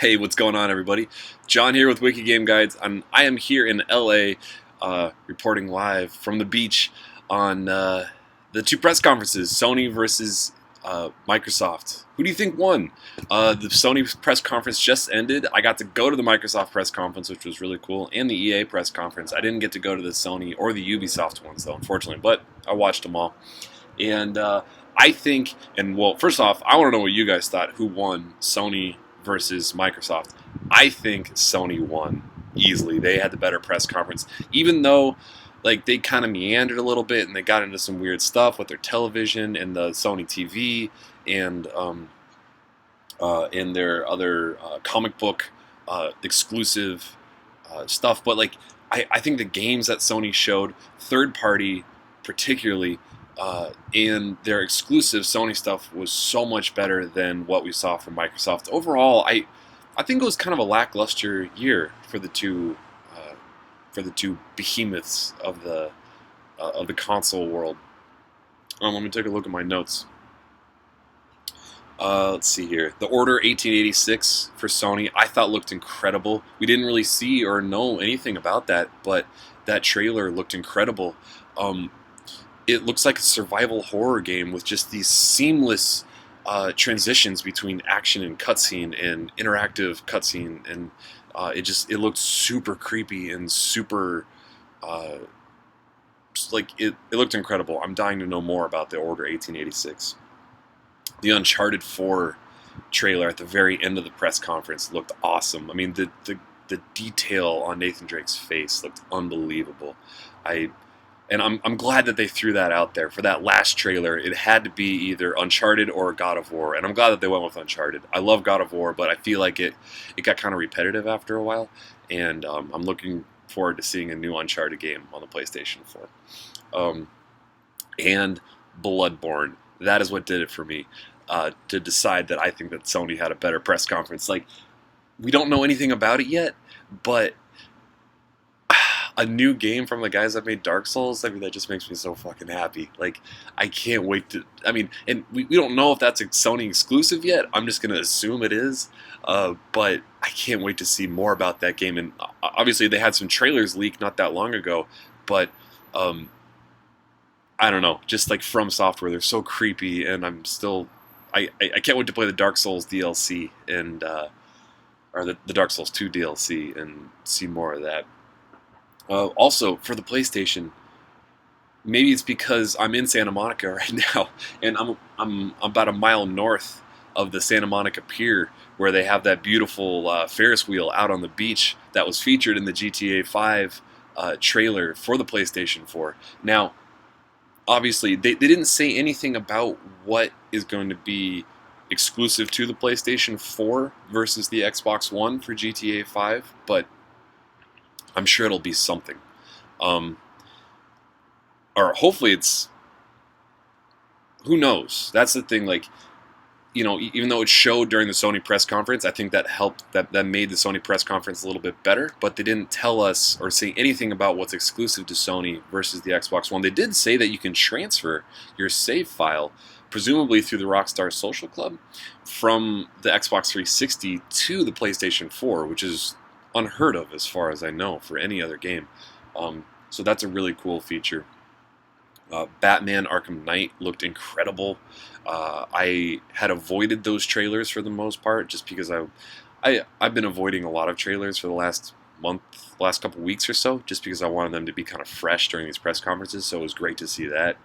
Hey, what's going on, everybody? John here with WikiGameGuides, and I am here in LA, reporting live from the beach on the two press conferences, Sony versus Microsoft. Who do you think won? The Sony press conference just ended. I got to go to the Microsoft press conference, which was really cool, and the EA press conference. I didn't get to go to the Sony or the Ubisoft ones, though, unfortunately, but I watched them all. And I think, and well, first off, I want to know what you guys thought. Who won, Sony versus Microsoft? I think Sony won easily. They had the better press conference, even though like they kind of meandered a little bit and they got into some weird stuff with their television and the Sony TV and their other comic book exclusive stuff. But like I think the games that Sony showed, third party particularly, and their exclusive Sony stuff was so much better than what we saw from Microsoft. Overall, I think it was kind of a lackluster year for the two behemoths of the console world. Let me take a look at my notes. Let's see here. The Order 1886 for Sony, I thought looked incredible. We didn't really see or know anything about that, but that trailer looked incredible. It looks like a survival horror game with just these seamless transitions between action and cutscene and interactive cutscene, and it looked super creepy and super it looked incredible. I'm dying to know more about the Order 1886. The Uncharted 4 trailer at the very end of the press conference looked awesome. I mean, the detail on Nathan Drake's face looked unbelievable. I'm glad that they threw that out there for that last trailer. It had to be either Uncharted or God of War, and I'm glad that they went with Uncharted. I love God of War, but I feel like it got kind of repetitive after a while, and I'm looking forward to seeing a new Uncharted game on the PlayStation 4. And Bloodborne. That is what did it for me, to decide that I think that Sony had a better press conference. Like, we don't know anything about it yet, but a new game from the guys that made Dark Souls, I mean, that just makes me so fucking happy. Like, I can't wait to, I mean, and we don't know if that's a Sony exclusive yet. I'm just going to assume it is, but I can't wait to see more about that game. And obviously they had some trailers leaked not that long ago, but I don't know, just like From Software, they're so creepy, and I can't wait to play the Dark Souls DLC and or the Dark Souls 2 DLC and see more of that. Also, for the PlayStation, maybe it's because I'm in Santa Monica right now, and I'm about a mile north of the Santa Monica Pier, where they have that beautiful Ferris wheel out on the beach that was featured in the GTA 5 trailer for the PlayStation 4. Now, obviously, they didn't say anything about what is going to be exclusive to the PlayStation 4 versus the Xbox One for GTA 5, but I'm sure it'll be something. Or hopefully it's... Who knows? That's the thing, like, you know, even though it showed during the Sony press conference, I think that helped, that made the Sony press conference a little bit better, but they didn't tell us or say anything about what's exclusive to Sony versus the Xbox One. They did say that you can transfer your save file, presumably through the Rockstar Social Club, from the Xbox 360 to the PlayStation 4, which is unheard of as far as I know for any other game. So that's a really cool feature. Batman Arkham Knight looked incredible. I had avoided those trailers for the most part, just because I've been avoiding a lot of trailers for the last couple weeks or so, just because I wanted them to be kind of fresh during these press conferences. So it was great to see that.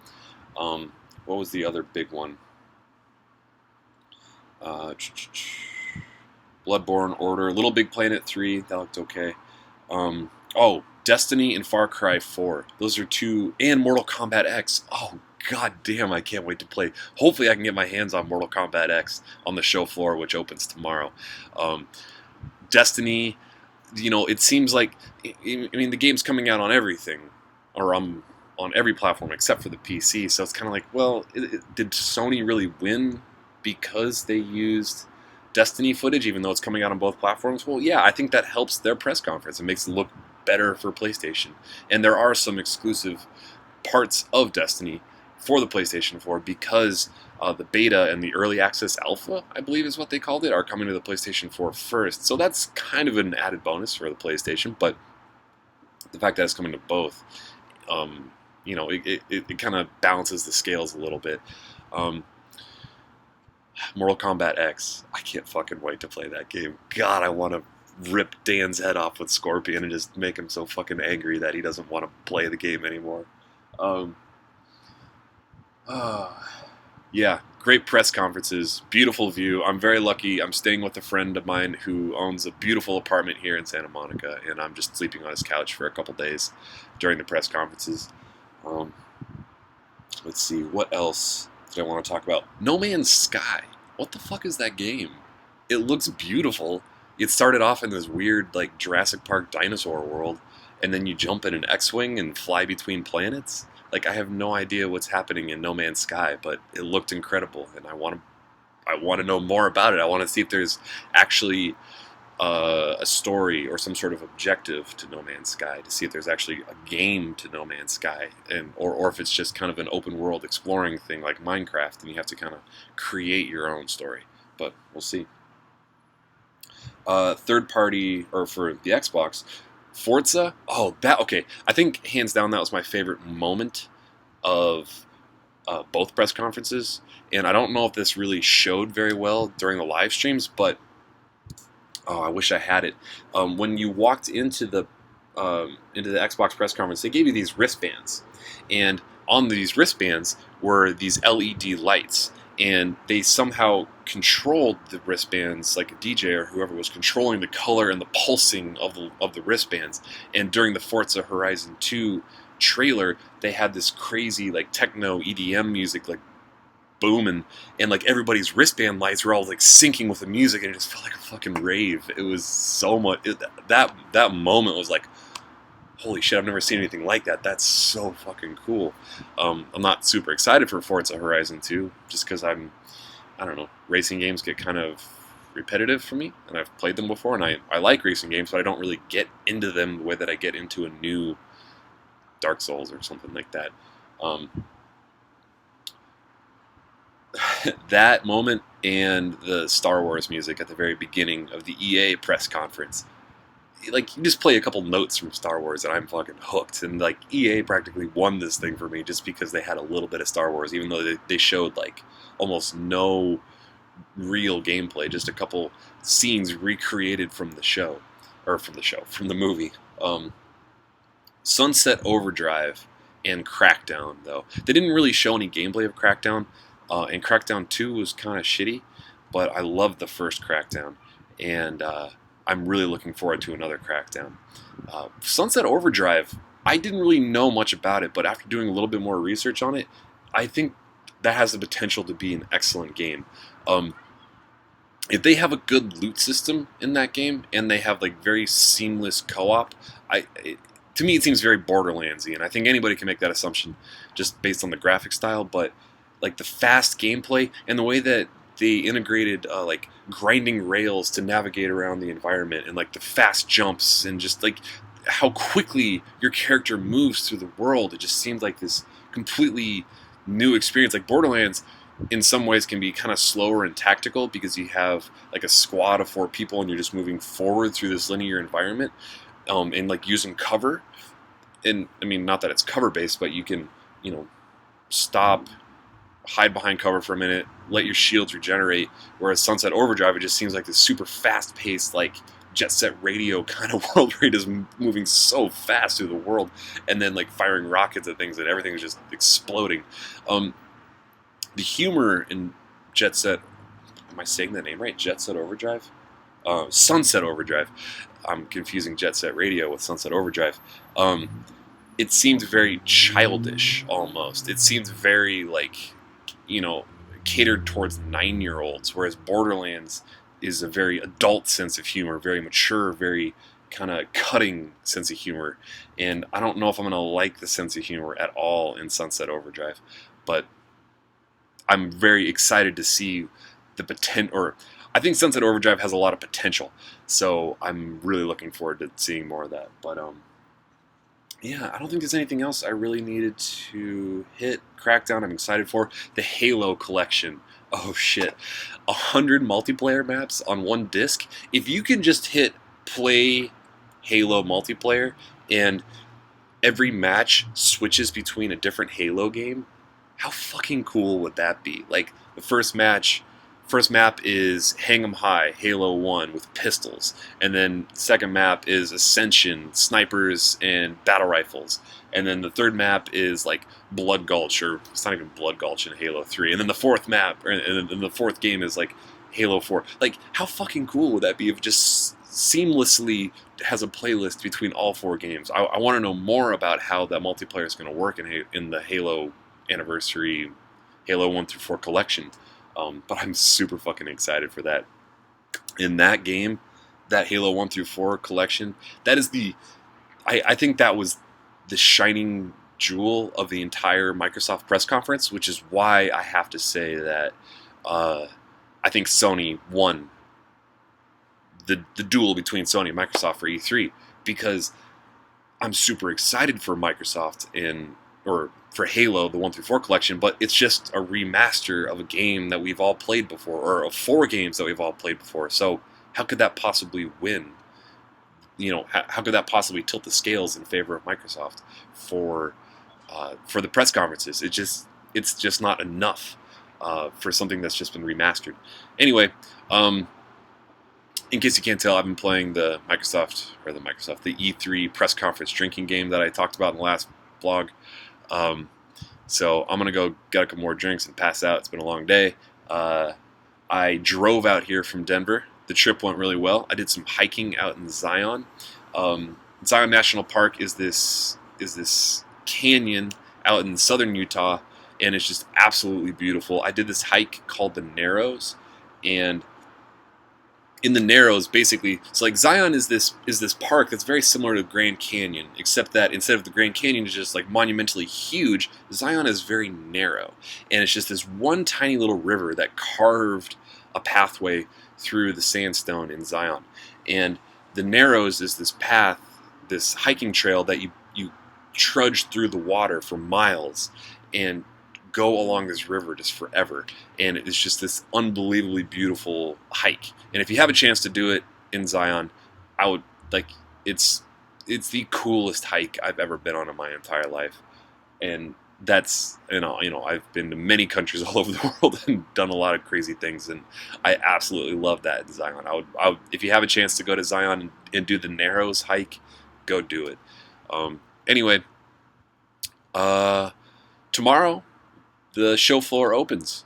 What was the other big one? Bloodborne, Order, Little Big Planet 3, that looked okay. Destiny and Far Cry 4. Those are two, and Mortal Kombat X. Oh, god damn, I can't wait to play. Hopefully I can get my hands on Mortal Kombat X on the show floor, which opens tomorrow. Destiny, you know, it seems like, I mean, the game's coming out on everything, or on every platform except for the PC, so it's kind of like, well, did Sony really win because they used Destiny footage, even though it's coming out on both platforms? Well, yeah, I think that helps their press conference. It makes it look better for PlayStation. And there are some exclusive parts of Destiny for the PlayStation 4 because the beta and the early access alpha, I believe is what they called it, are coming to the PlayStation 4 first. So that's kind of an added bonus for the PlayStation, but the fact that it's coming to both, it kind of balances the scales a little bit. Mortal Kombat X, I can't fucking wait to play that game. God, I want to rip Dan's head off with Scorpion and just make him so fucking angry that he doesn't want to play the game anymore. Yeah, great press conferences, beautiful view. I'm very lucky. I'm staying with a friend of mine who owns a beautiful apartment here in Santa Monica, and I'm just sleeping on his couch for a couple days during the press conferences. Let's see, what else did I want to talk about? No Man's Sky. What the fuck is that game? It looks beautiful. It started off in this weird, like, Jurassic Park dinosaur world, and then you jump in an X-Wing and fly between planets. Like, I have no idea what's happening in No Man's Sky, but it looked incredible, and I want to know more about it. I want to see if there's actually a story or some sort of objective to No Man's Sky, to see if there's actually a game to No Man's Sky, or if it's just kind of an open world exploring thing like Minecraft, and you have to kind of create your own story. But we'll see. Third party, or for the Xbox, Forza. Oh, okay. I think hands down that was my favorite moment of both press conferences, and I don't know if this really showed very well during the live streams, but I wish I had it. When you walked into the Xbox press conference, they gave you these wristbands, and on these wristbands were these LED lights, and they somehow controlled the wristbands like a DJ or whoever was controlling the color and the pulsing of the wristbands. And during the Forza Horizon 2 trailer, they had this crazy like techno EDM music like booming, and like everybody's wristband lights were all like syncing with the music, and it just felt like a fucking rave. It was so much. That moment was like, holy shit, I've never seen anything like that. That's so fucking cool. I'm not super excited for Forza Horizon 2, just because I don't know, racing games get kind of repetitive for me, and I've played them before, and I like racing games, but I don't really get into them the way that I get into a new Dark Souls or something like that. That moment and the Star Wars music at the very beginning of the EA press conference, like, you just play a couple notes from Star Wars and I'm fucking hooked. And like, EA practically won this thing for me just because they had a little bit of Star Wars, even though they showed like almost no real gameplay, just a couple scenes recreated from the movie. Sunset Overdrive and Crackdown, though, they didn't really show any gameplay of Crackdown, and Crackdown 2 was kind of shitty, but I loved the first Crackdown, and I'm really looking forward to another Crackdown. Sunset Overdrive, I didn't really know much about it, but after doing a little bit more research on it, I think that has the potential to be an excellent game. If they have a good loot system in that game, and they have like very seamless co-op, to me it seems very Borderlands-y, and I think anybody can make that assumption just based on the graphic style, but like the fast gameplay and the way that they integrated like grinding rails to navigate around the environment, and like the fast jumps, and just like how quickly your character moves through the world, it just seemed like this completely new experience. Like Borderlands in some ways can be kind of slower and tactical because you have like a squad of 4 people and you're just moving forward through this linear environment, and like using cover. And I mean, not that it's cover based, but you can, stop, hide behind cover for a minute, let your shields regenerate. Whereas Sunset Overdrive, it just seems like this super fast-paced, like Jet Set Radio kind of world where it is moving so fast through the world, and then like firing rockets at things, and everything is just exploding. The humor in Jet Set, am I saying that name right? Jet Set Overdrive? Sunset Overdrive. I'm confusing Jet Set Radio with Sunset Overdrive. It seemed very childish almost. It seemed very like, catered towards 9-year-olds, whereas Borderlands is a very adult sense of humor, very mature, very kind of cutting sense of humor. And I don't know if I'm going to like the sense of humor at all in Sunset Overdrive, but I'm very excited to see the potential, or I think Sunset Overdrive has a lot of potential, so I'm really looking forward to seeing more of that. But yeah, I don't think there's anything else I really needed to hit. Crackdown, I'm excited for. The Halo collection. Oh shit. 100 multiplayer maps on one disc. If you can just hit play Halo multiplayer and every match switches between a different Halo game, how fucking cool would that be? Like the first map is Hang 'em High, Halo 1 with pistols, and then second map is Ascension, snipers and battle rifles. And then the third map is like Blood Gulch, or it's not even Blood Gulch in Halo 3. And then the fourth map, and then the fourth game is like Halo 4. Like, how fucking cool would that be if it just seamlessly has a playlist between all four games? I want to know more about how that multiplayer is going to work in the Halo Anniversary, Halo 1 through 4 collection. But I'm super fucking excited for that. In that game, that Halo 1 through 4 collection, that is I think that was the shining jewel of the entire Microsoft press conference, which is why I have to say that I think Sony won the duel between Sony and Microsoft for E3, because I'm super excited for Microsoft or for Halo, the 1 through 4 collection, but it's just a remaster of a game that we've all played before, or of 4 games that we've all played before. So how could that possibly win? How could that possibly tilt the scales in favor of Microsoft for the press conferences? It's just not enough for something that's just been remastered. Anyway, in case you can't tell, I've been playing the E3 press conference drinking game that I talked about in the last blog. So I'm gonna go get a couple more drinks and pass out. It's been a long day. I drove out here from Denver. The trip went really well. I did some hiking out in Zion. Zion National Park is this canyon out in southern Utah, and it's just absolutely beautiful. I did this hike called the Narrows, and in the Narrows, basically, so like Zion is this park that's very similar to Grand Canyon, except that instead of the Grand Canyon is just like monumentally huge, Zion is very narrow, and it's just this one tiny little river that carved a pathway through the sandstone in Zion. And the Narrows is this path, this hiking trail that you trudge through the water for miles and go along this river just forever. And it's just this unbelievably beautiful hike. And if you have a chance to do it in Zion, I would like it's the coolest hike I've ever been on in my entire life. And that's I've been to many countries all over the world and done a lot of crazy things, and I absolutely love that in Zion. I would if you have a chance to go to Zion and do the Narrows hike, go do it. Anyway, tomorrow the show floor opens.